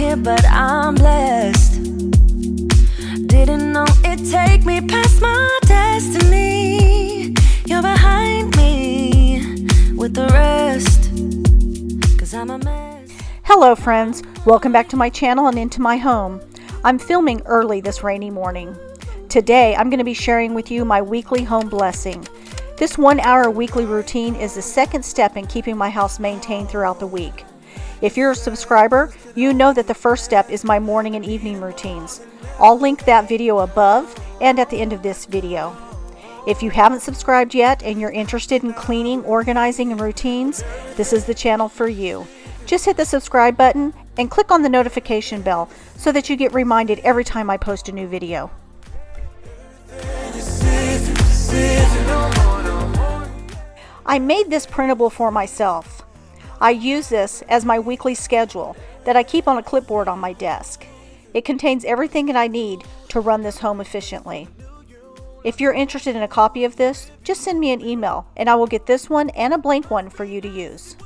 here, but I'm blessed. Didn't know it'd take me past my destiny. You're behind me with the rest, 'cause I'm a mess. Hello friends, welcome back to my channel and into my home. I'm filming early this rainy morning. Today I'm going to be sharing with you my weekly home blessing. This 1-hour weekly routine is the second step in keeping my house maintained throughout the week. If you're a subscriber, you know that the first step is my morning and evening routines. I'll link that video above and at the end of this video. If you haven't subscribed yet and you're interested in cleaning, organizing, and routines, this is the channel for you. Just hit the subscribe button and click on the notification bell so that you get reminded every time I post a new video. I made this printable for myself. I use this as my weekly schedule that I keep on a clipboard on my desk. It contains everything that I need to run this home efficiently. If you're interested in a copy of this, just send me an email and I will get this one and a blank one for you to use.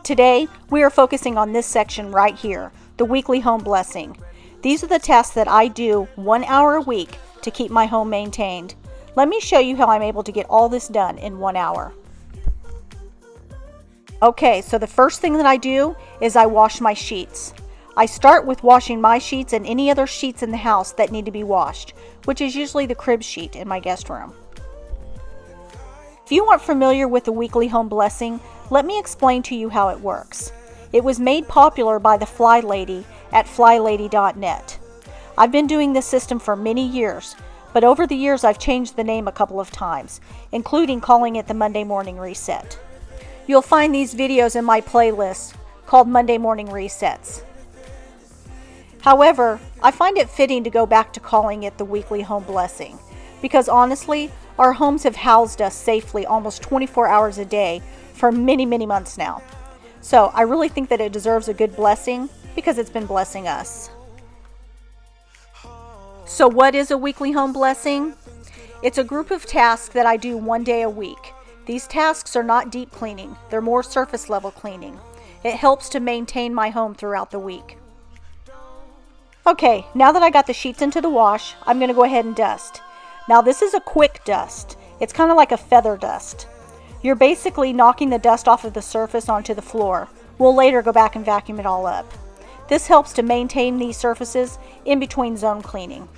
Today, we are focusing on this section right here, the weekly home blessing. These are the tasks that I do 1 hour a week to keep my home maintained. Let me show you how I'm able to get all this done in 1 hour. Okay, so the first thing that I do is I wash my sheets. I start with washing my sheets and any other sheets in the house that need to be washed, which is usually the crib sheet in my guest room. If you aren't familiar with the weekly home blessing, let me explain to you how it works. It was made popular by the Fly Lady at flylady.net. I've been doing this system for many years, but over the years I've changed the name a couple of times, including calling it the Monday Morning Reset. You'll find these videos in my playlist called Monday Morning Resets. However, I find it fitting to go back to calling it the weekly home blessing, because honestly, our homes have housed us safely almost 24 hours a day for many, many months now. So I really think that it deserves a good blessing because it's been blessing us. So what is a weekly home blessing? It's a group of tasks that I do 1 day a week. These tasks are not deep cleaning, they're more surface level cleaning. It helps to maintain my home throughout the week. Okay, now that I got the sheets into the wash, I'm going to go ahead and dust. Now this is a quick dust. It's kind of like a feather dust. You're basically knocking the dust off of the surface onto the floor. We'll later go back and vacuum it all up. This helps to maintain these surfaces in between zone cleaning.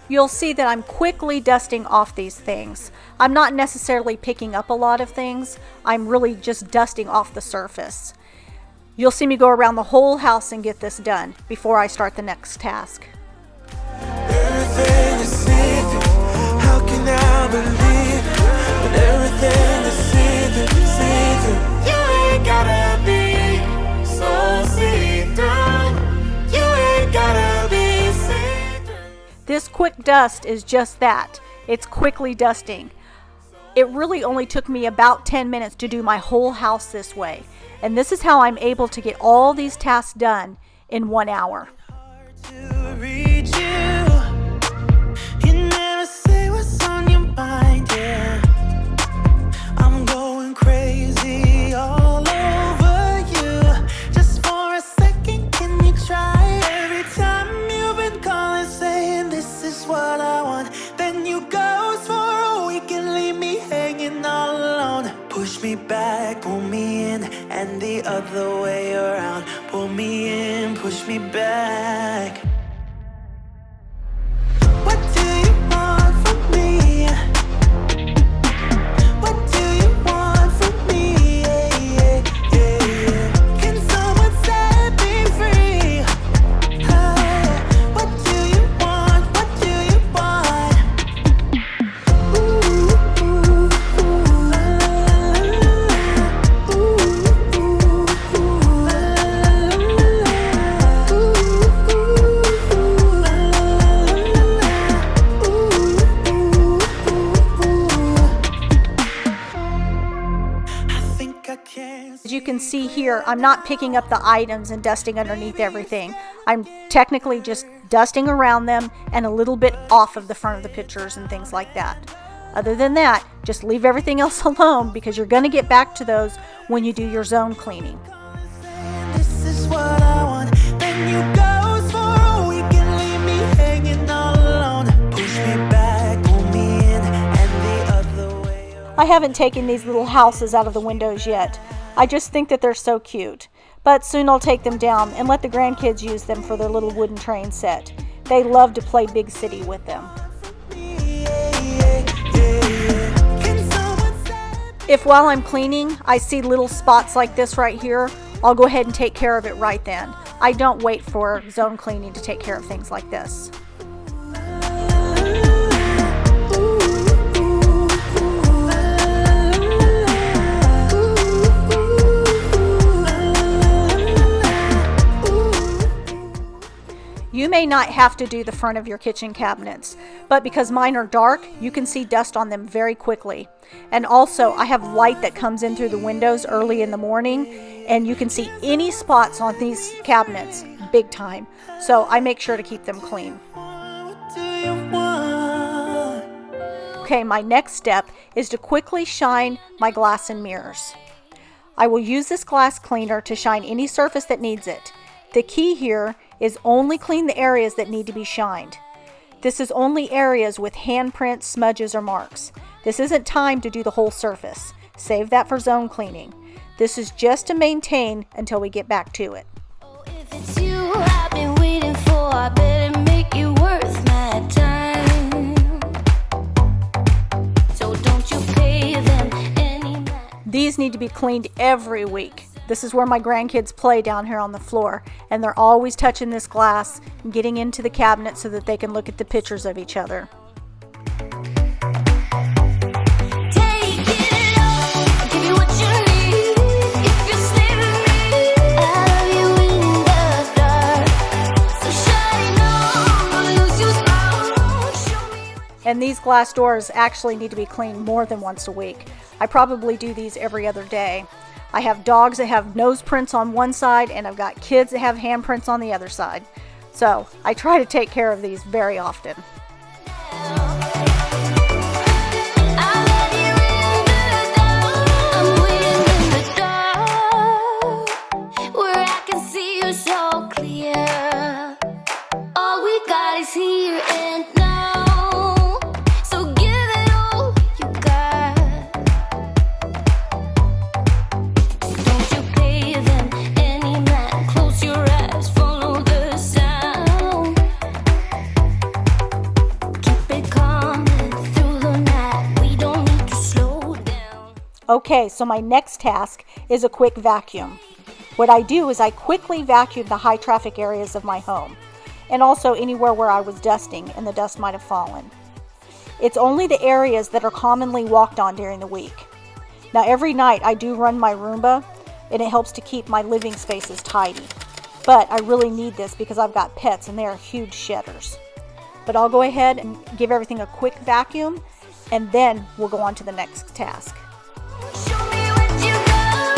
You'll see that I'm quickly dusting off these things. I'm not necessarily picking up a lot of things. I'm really just dusting off the surface. You'll see me go around the whole house and get this done before I start the next task. Everything is seething. How can I believe it? When everything is seething. You ain't gotta be so see-through. You ain't gotta be see-through. This quick dust is just that. It's quickly dusting. It really only took me about 10 minutes to do my whole house this way. And this is how I'm able to get all these tasks done in 1 hour. To reach you never say what's on your mind, yeah. I'm going crazy all over you. Just for a second, can you try? Every time you've been calling, saying this is what I want, then you ghost for a week and leave me hanging all alone. Push me back, pull me in, and the other way around. Pull me in, push me back. What do you want from me? What do you want from me? Yeah, yeah, yeah, yeah. Can someone set me free? What do you want? What do you want? Ooh, ooh, ooh, la, la, la. Ooh, ooh, ooh, la, la, la. Ooh, ooh, la, la, la. Ooh, ooh, ooh. I think I can. As you can see here, I'm not picking up the items and dusting underneath everything. I'm technically just dusting around them and a little bit off of the front of the pictures and things like that. Other than that, just leave everything else alone because you're going to get back to those when you do your zone cleaning. This is what I want. Then you ghost for a week and leave me hanging all alone. Push me back, pull me in, and the other way. I haven't taken these little houses out of the windows yet. I just think that they're so cute. But soon I'll take them down and let the grandkids use them for their little wooden train set. They love to play Big City with them. If while I'm cleaning, I see little spots like this right here, I'll go ahead and take care of it right then. I don't wait for zone cleaning to take care of things like this. You may not have to do the front of your kitchen cabinets, but because mine are dark, you can see dust on them very quickly. And also, I have light that comes in through the windows early in the morning, and you can see any spots on these cabinets big time. So I make sure to keep them clean. Okay, my next step is to quickly shine my glass and mirrors. I will use this glass cleaner to shine any surface that needs it. The key here is only clean the areas that need to be shined. This is only areas with handprints, smudges, or marks. This isn't time to do the whole surface. Save that for zone cleaning. This is just to maintain until we get back to it. If it's you I've been waiting for, I better make you worth my time. So don't you pay them any mind. These need to be cleaned every week. This is where my grandkids play down here on the floor, and they're always touching this glass and getting into the cabinet so that they can look at the pictures of each other. Take it all, I'll give you what you need. If you stay with me, I'll love you in the dark. So shine on, don't lose your spark. Show me. And these glass doors actually need to be cleaned more than once a week. I probably do these every other day. I have dogs that have nose prints on one side, and I've got kids that have handprints on the other side. So I try to take care of these very often. I'll let you in the dark. I'm waiting in the dark, where I can see you so clear. All we got is here and now. So give it all you got. Don't you pay them any mind. Close your eyes, follow the sound. Keep it coming through the night. We don't need to slow down. Okay, so my next task is a quick vacuum. What I do is I quickly vacuum the high traffic areas of my home, and also anywhere where I was dusting and the dust might have fallen. It's only the areas that are commonly walked on during the week. Now every night I do run my Roomba, and it helps to keep my living spaces tidy. But I really need this because I've got pets and they are huge shedders. But I'll go ahead and give everything a quick vacuum, and then we'll go on to the next task. Show me what you got.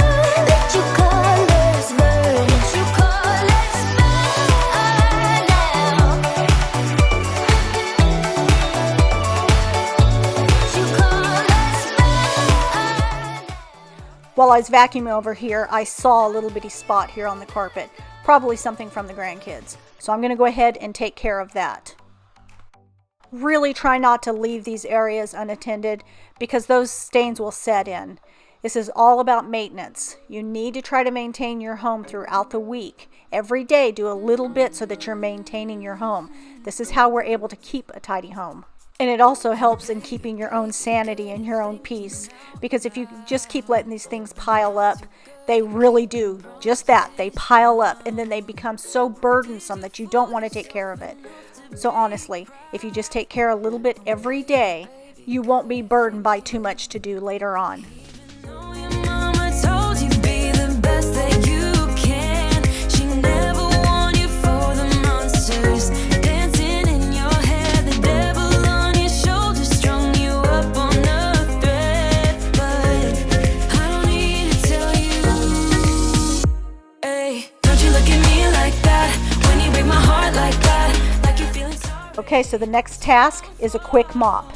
Let your colors burn. Let your colors burn now. Let your colors burn. While I was vacuuming over here, I saw a little bitty spot here on the carpet. Probably something from the grandkids. So I'm going to go ahead and take care of that. Really try not to leave these areas unattended because those stains will set in. This is all about maintenance. You need to try to maintain your home throughout the week. Every day do a little bit so that you're maintaining your home. This is how we're able to keep a tidy home. And it also helps in keeping your own sanity and your own peace, because if you just keep letting these things pile up, they really do just that. They pile up and then they become so burdensome that you don't want to take care of it. So honestly, if you just take care a little bit every day, you won't be burdened by too much to do later on. Know your mama told you be the best that you can. She never warned you for the monsters dancing in your head. The devil on your shoulder strung you up on a thread. But I don't need to tell you. Hey, don't you look at me like that when you break my heart like that. Like you're feeling sorry. Okay, so the next task is a quick mop.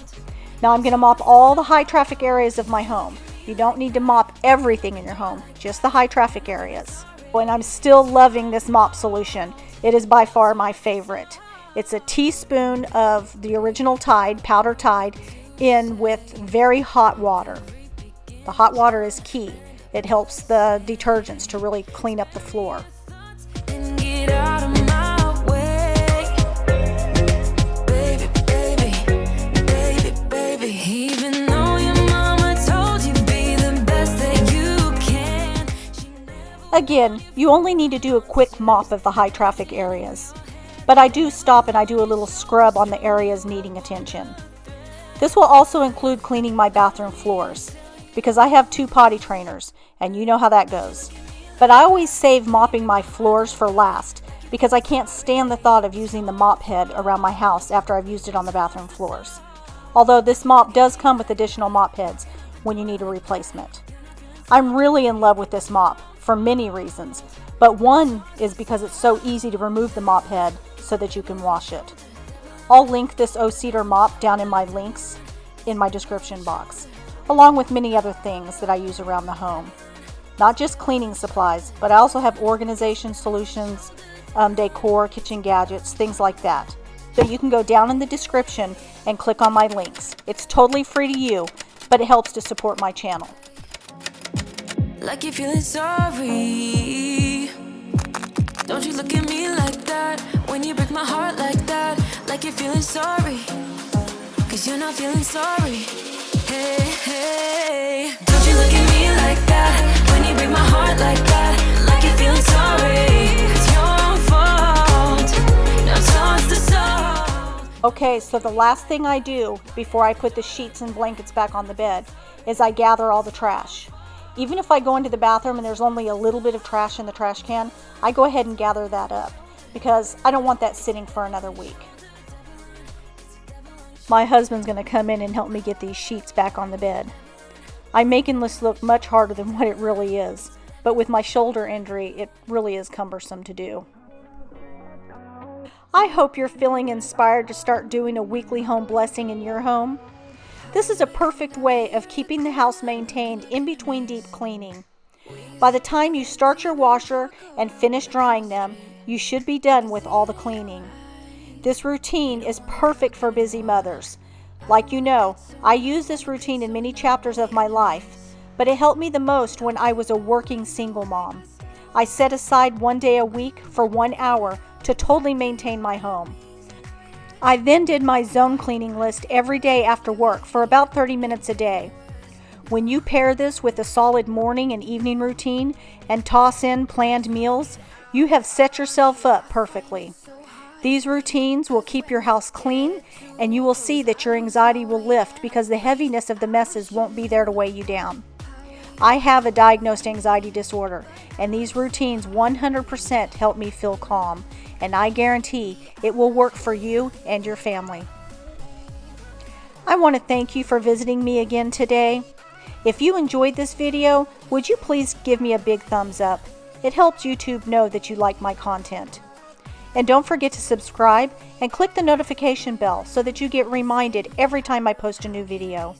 Now I'm going to mop all the high traffic areas of my home. You don't need to mop everything in your home, just the high traffic areas. And I'm still loving this mop solution. It is by far my favorite. It's a teaspoon of the original Tide, powder Tide, in with very hot water. The hot water is key. It helps the detergents to really clean up the floor. Again, you only need to do a quick mop of the high traffic areas, but I do stop and I do a little scrub on the areas needing attention. This will also include cleaning my bathroom floors, because I have 2 potty trainers, and you know how that goes. But I always save mopping my floors for last, because I can't stand the thought of using the mop head around my house after I've used it on the bathroom floors. Although this mop does come with additional mop heads when you need a replacement. I'm really in love with this mop for many reasons, but one is because it's so easy to remove the mop head so that you can wash it. I'll link this O-Cedar mop down in my links in my description box, along with many other things that I use around the home. Not just cleaning supplies, but I also have organization solutions, decor, kitchen gadgets, things like that. So you can go down in the description and click on my links. It's totally free to you, but it helps to support my channel. Like you're feeling sorry. Don't you look at me like that when you break my heart like that. Like you're feeling sorry, 'cause you're not feeling sorry. Hey, hey. Don't you look at me like that when you break my heart like that. Like you're feeling sorry. It's your fault. Now toss the salt. Okay, so the last thing I do before I put the sheets and blankets back on the bed is I gather all the trash. Even if I go into the bathroom and there's only a little bit of trash in the trash can, I go ahead and gather that up because I don't want that sitting for another week. My husband's going to come in and help me get these sheets back on the bed. I'm making this look much harder than what it really is, but with my shoulder injury, it really is cumbersome to do. I hope you're feeling inspired to start doing a weekly home blessing in your home. This is a perfect way of keeping the house maintained in between deep cleaning. By the time you start your washer and finish drying them, you should be done with all the cleaning. This routine is perfect for busy mothers. Like you know, I use this routine in many chapters of my life, but it helped me the most when I was a working single mom. I set aside 1 day a week for 1 hour to totally maintain my home. I then did my zone cleaning list every day after work for about 30 minutes a day. When you pair this with a solid morning and evening routine and toss in planned meals, you have set yourself up perfectly. These routines will keep your house clean, and you will see that your anxiety will lift because the heaviness of the messes won't be there to weigh you down. I have a diagnosed anxiety disorder, and these routines 100% help me feel calm, and I guarantee it will work for you and your family. I want to thank you for visiting me again today. If you enjoyed this video, would you please give me a big thumbs up? It helps YouTube know that you like my content. And don't forget to subscribe and click the notification bell so that you get reminded every time I post a new video.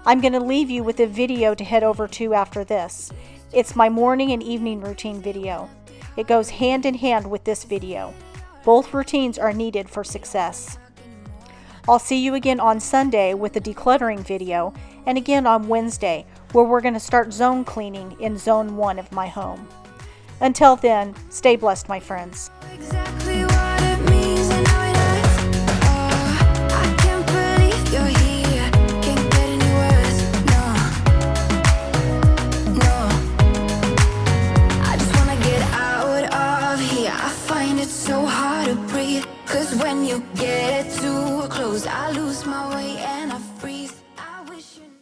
I'm going to leave you with a video to head over to after this. It's my morning and evening routine video. It goes hand in hand with this video. Both routines are needed for success. I'll see you again on Sunday with the decluttering video, and again on Wednesday, where we're going to start zone cleaning in zone 1 of my home. Until then, stay blessed, my friends. Exactly what it means and how it hurts. Oh, I can't believe you're here. Can't get any worse. No. I just wanna get out of here. I find it so hard to breathe. 'Cause when you get too close, I lose my way and I